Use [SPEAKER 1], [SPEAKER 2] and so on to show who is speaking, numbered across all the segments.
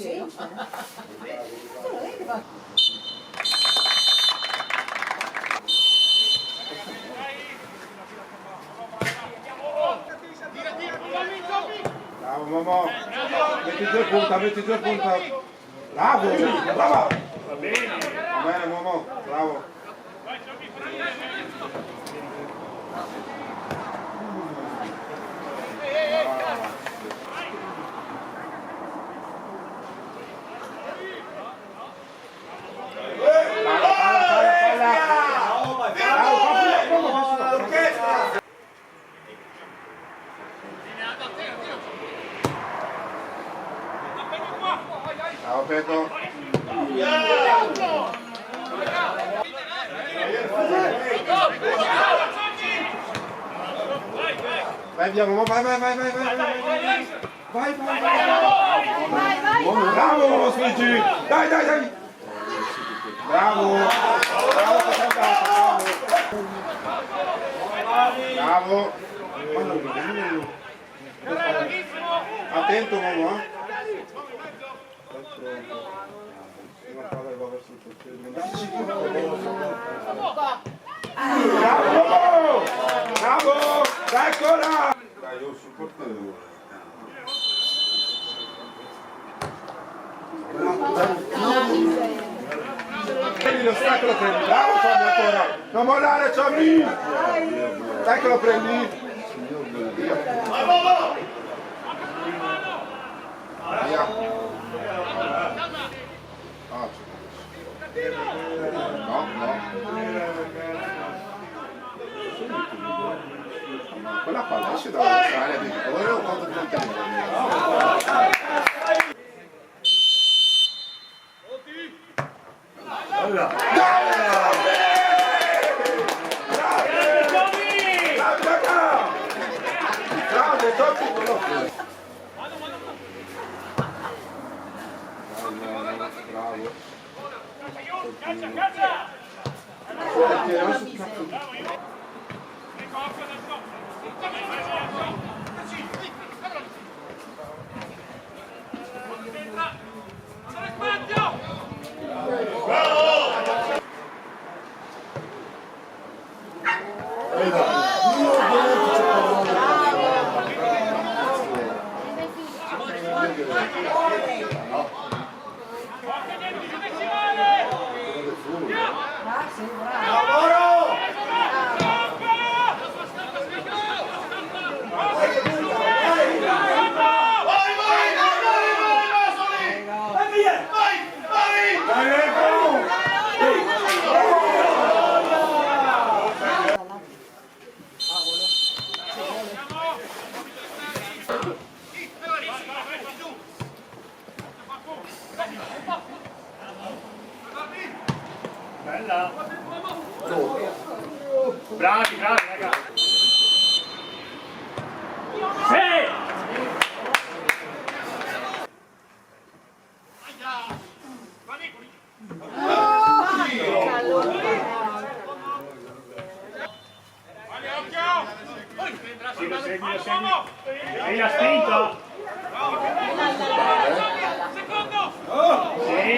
[SPEAKER 1] Bravo Momo, metti giù punta, metti giù punta. Bravo, brava. Va bene Momo, bravo. Ciao Peto. Vai via, Momo, vai. Vai. Bravo, Luigi. Dai. Bravo. Attento, Momo. Bravo! Eccola! Dai, io supporto. Prendi l'ostacolo, prendi. Bravo, Tommy, ancora. Non mollare, Tommy! Dai che lo prendi. Via. No. Quella palla esce dall'Australia di colore o quanto tempo?
[SPEAKER 2] Bella! Bravi, raga! Sì! Seguilo. E la spinta! Secondo! Sì!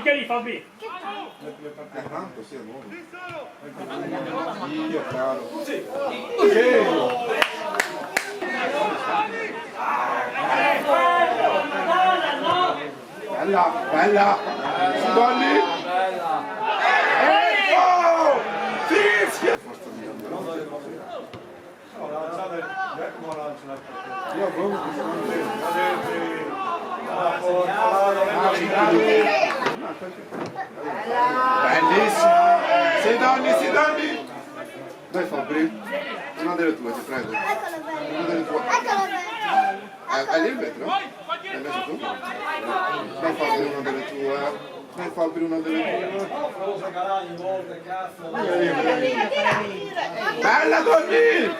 [SPEAKER 2] Che li fa B?
[SPEAKER 1] Tanto sia nuovo. Io caro. Bella! Sidolli! Oh! Sì! Bellissima! Sidolli! Dai Fabri, una delle tue, ti prego.
[SPEAKER 3] Eccolo bello.
[SPEAKER 1] Una delle tue.
[SPEAKER 3] Eccolo bello.
[SPEAKER 1] È lì il vetro? L'hai messo tu? Dai Fabri una delle tue. Dai Fabri una delle tue. Bella Tony!